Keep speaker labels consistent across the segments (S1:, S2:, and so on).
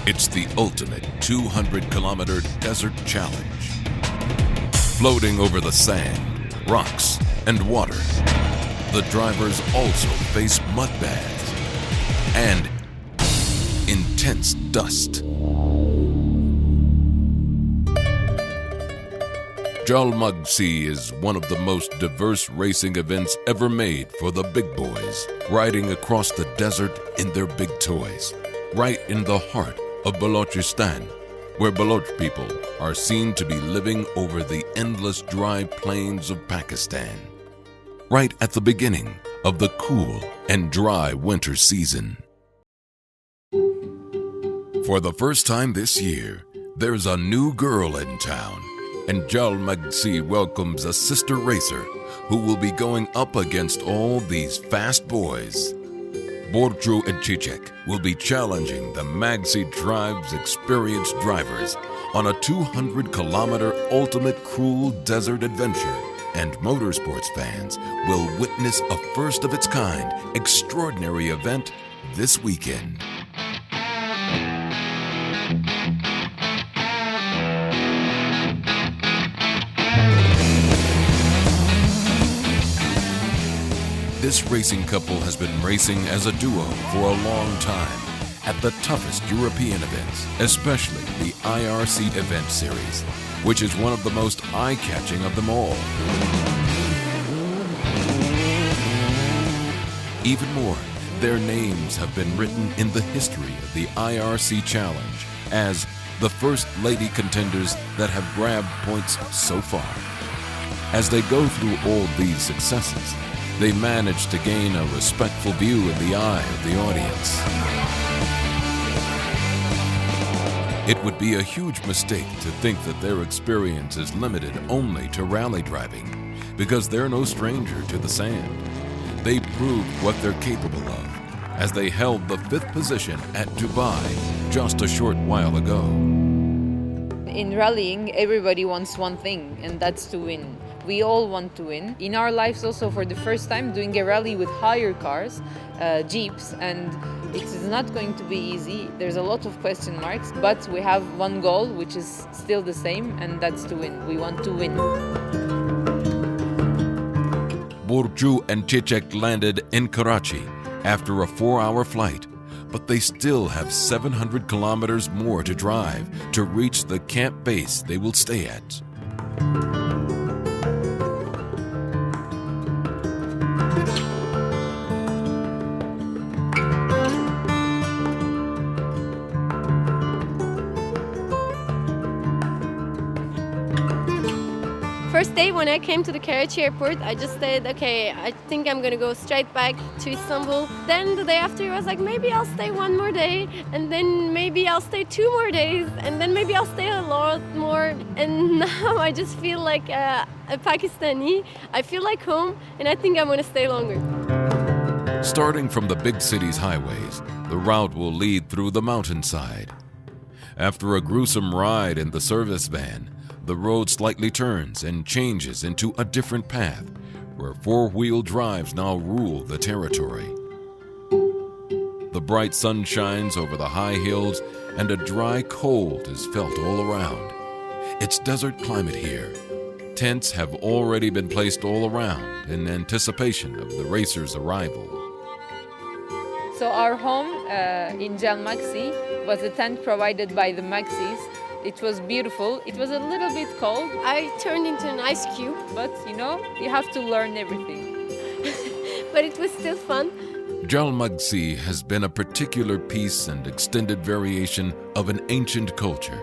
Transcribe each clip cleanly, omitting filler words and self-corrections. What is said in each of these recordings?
S1: It's the ultimate 200-kilometer desert challenge. Floating over the sand, rocks, and water, the drivers also face mud baths and intense dust. Jhal Magsi is one of the most diverse racing events ever made for the big boys, riding across the desert in their big toys, right in the heart of Belucistan, where Baloch people are seen to be living over the endless dry plains of Pakistan, right at the beginning of the cool and dry winter season. For the first time this year, there's a new girl in town, and Jhal Magsi welcomes a sister racer who will be going up against all these fast boys. Burcu and Çiçek will be challenging the Magsi tribe's experienced drivers on a 200-kilometer ultimate cruel desert adventure, and motorsports fans will witness a first-of-its-kind extraordinary event this weekend. This racing couple has been racing as a duo for a long time at the toughest European events, especially the IRC event series, which is one of the most eye-catching of them all. Even more, their names have been written in the history of the IRC Challenge as the first lady contenders that have grabbed points so far. As they go through all these successes, they manage to gain a respectful view in the eye of the audience. It would be a huge mistake to think that their experience is limited only to rally driving, because they're no stranger to the sand. They proved what they're capable of, as they held the 5th position at Dubai just a short while ago.
S2: In rallying, everybody wants one thing, and that's to win. We all want to win. In our lives also, for the first time, doing a rally with higher cars, jeeps, and it is not going to be easy. There's a lot of question marks, but we have one goal, which is still the same, and that's to win. We want to win.
S1: Burcu and Çiçek landed in Karachi after a 4-hour flight, but they still have 700 kilometers more to drive to reach the camp base they will stay at.
S3: First day when I came to the Karachi airport, I just said, okay, I think I'm gonna go straight back to Istanbul. Then the day after, I was like, maybe I'll stay one more day, and then maybe I'll stay 2 more days, and then maybe I'll stay a lot more. And now I just feel like a Pakistani. I feel like home, and I think I'm gonna stay longer.
S1: Starting from the big city's highways, the route will lead through the mountainside. After a gruesome ride in the service van, the road slightly turns and changes into a different path, where 4-wheel drives now rule the territory. The bright sun shines over the high hills, and a dry cold is felt all around. It's desert climate here. Tents have already been placed all around in anticipation of the racers' arrival.
S2: So our home in Jhal Magsi was a tent provided by the Magsis. It was beautiful. It was a little bit cold.
S3: I turned into an ice cube.
S2: But you have to learn everything.
S3: But it was still fun.
S1: Jhal Magsi has been a particular piece and extended variation of an ancient culture.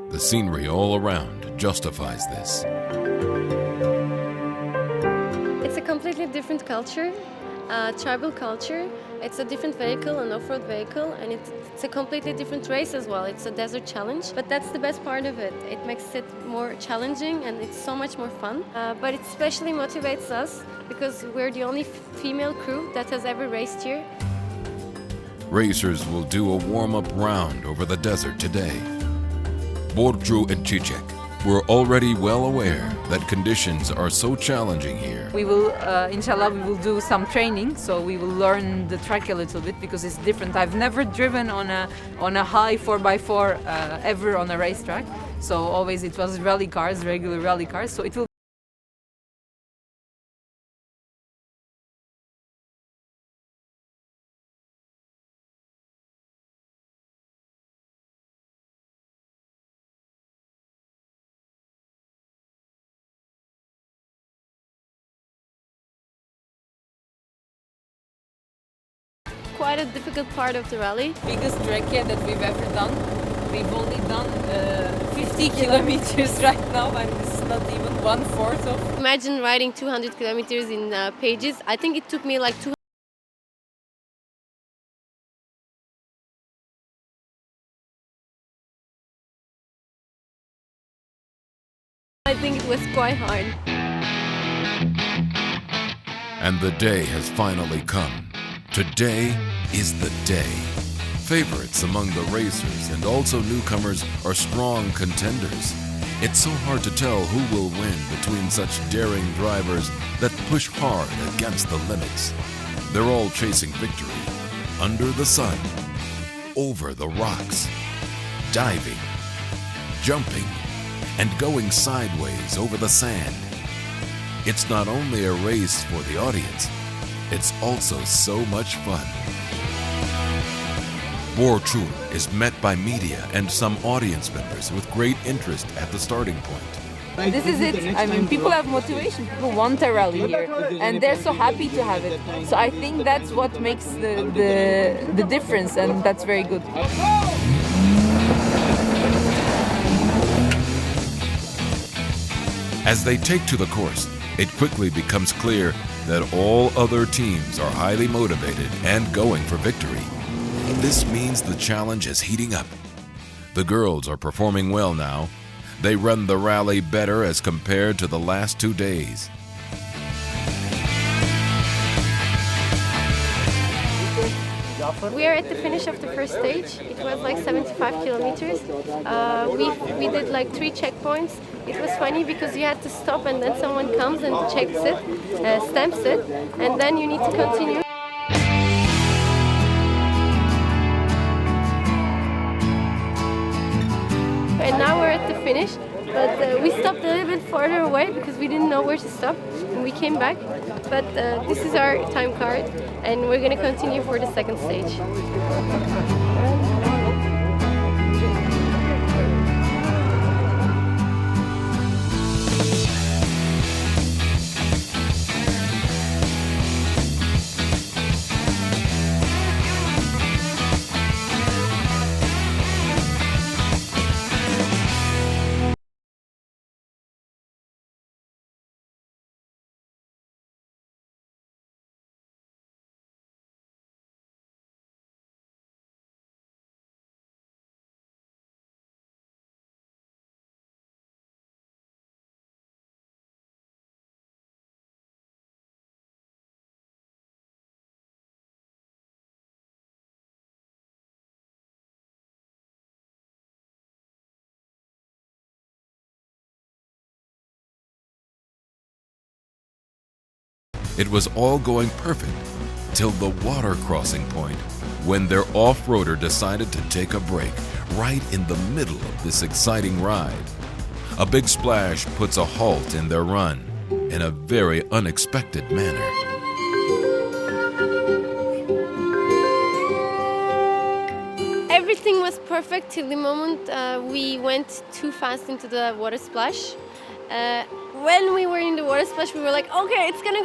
S1: The scenery all around justifies this.
S3: It's a completely different culture, tribal culture. It's a different vehicle, an off-road vehicle, and it's a completely different race as well. It's a desert challenge, but that's the best part of it. It makes it more challenging, and it's so much more fun. But it especially motivates us because we're the only female crew that has ever raced here.
S1: Racers will do a warm-up round over the desert today. Burcu and Çiçek We're already well aware that conditions are so challenging here.
S2: We will, inshallah, we will do some training, so we will learn the track a little bit because it's different. I've never driven on a high 4x4 ever on a racetrack, so always it was rally cars, regular rally cars. So it will.
S3: Quite a difficult part of the rally.
S2: Biggest track that we've ever done. We've only done 50 kilometers right now, and this is not even 1/4 of.
S3: Imagine riding 200 kilometers in pages. I think it took me like 200. I think it was quite hard.
S1: And the day has finally come. Today is the day. Favorites among the racers and also newcomers are strong contenders. It's so hard to tell who will win between such daring drivers that push hard against the limits. They're all chasing victory, under the sun, over the rocks, diving, jumping, and going sideways over the sand. It's not only a race for the audience, it's also so much fun. Burcu is met by media and some audience members with great interest at the starting point.
S2: This is it. I mean, people have motivation. People want a rally here, and they're so happy to have it. So I think that's what makes the difference, and that's very good.
S1: As they take to the course, it quickly becomes clear that all other teams are highly motivated and going for victory. This means the challenge is heating up. The girls are performing well now. They run the rally better as compared to the last 2 days.
S3: We are at the finish of the first stage. It was like 75 kilometers. We did like 3 checkpoints. It was funny because you had to stop and then someone comes and checks it, stamps it, and then you need to continue. And now we're at the finish, but we stopped a little bit farther away because we didn't know where to stop, and we came back. But this is our time card, and we're going to continue for the second stage.
S1: It was all going perfect till the water crossing point, when their off-roader decided to take a break right in the middle of this exciting ride. A big splash puts a halt in their run in a very unexpected manner.
S3: Everything was perfect till the moment we went too fast into the water splash. When we were in the water splash, we were like, okay, it's gonna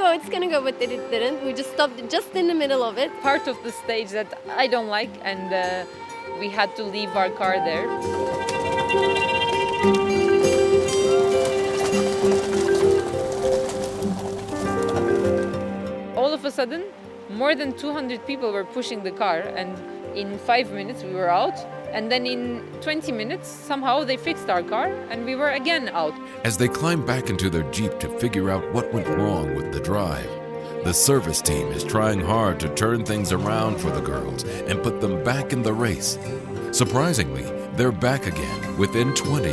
S3: go, but it didn't. We just stopped just in the middle of it.
S2: Part of the stage that I don't like, and we had to leave our car there. All of a sudden, more than 200 people were pushing the car, and in 5 minutes we were out. And then in 20 minutes, somehow they fixed our car and we were again out.
S1: As they climbed back into their Jeep to figure out what went wrong with the drive, the service team is trying hard to turn things around for the girls and put them back in the race. Surprisingly, they're back again within 20.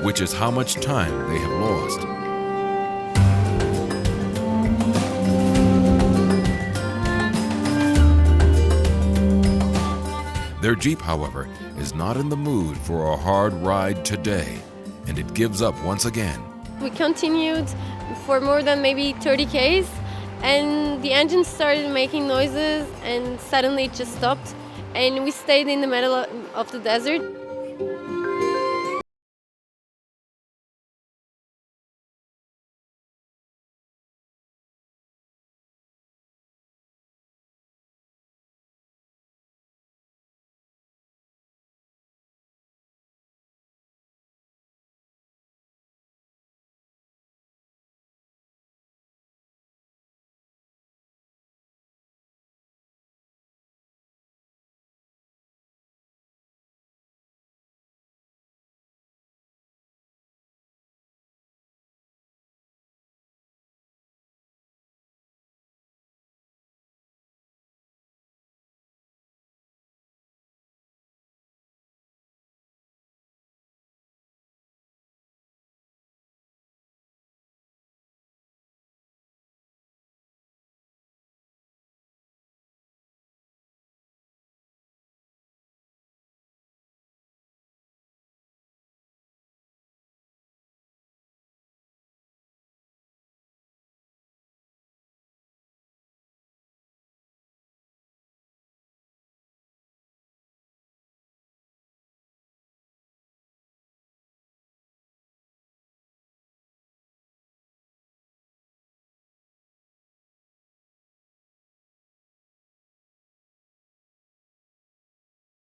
S1: which is how much time they have lost. Their Jeep, however, is not in the mood for a hard ride today, and it gives up once again.
S3: We continued for more than maybe 30 Ks, and the engine started making noises, and suddenly it just stopped, and we stayed in the middle of the desert.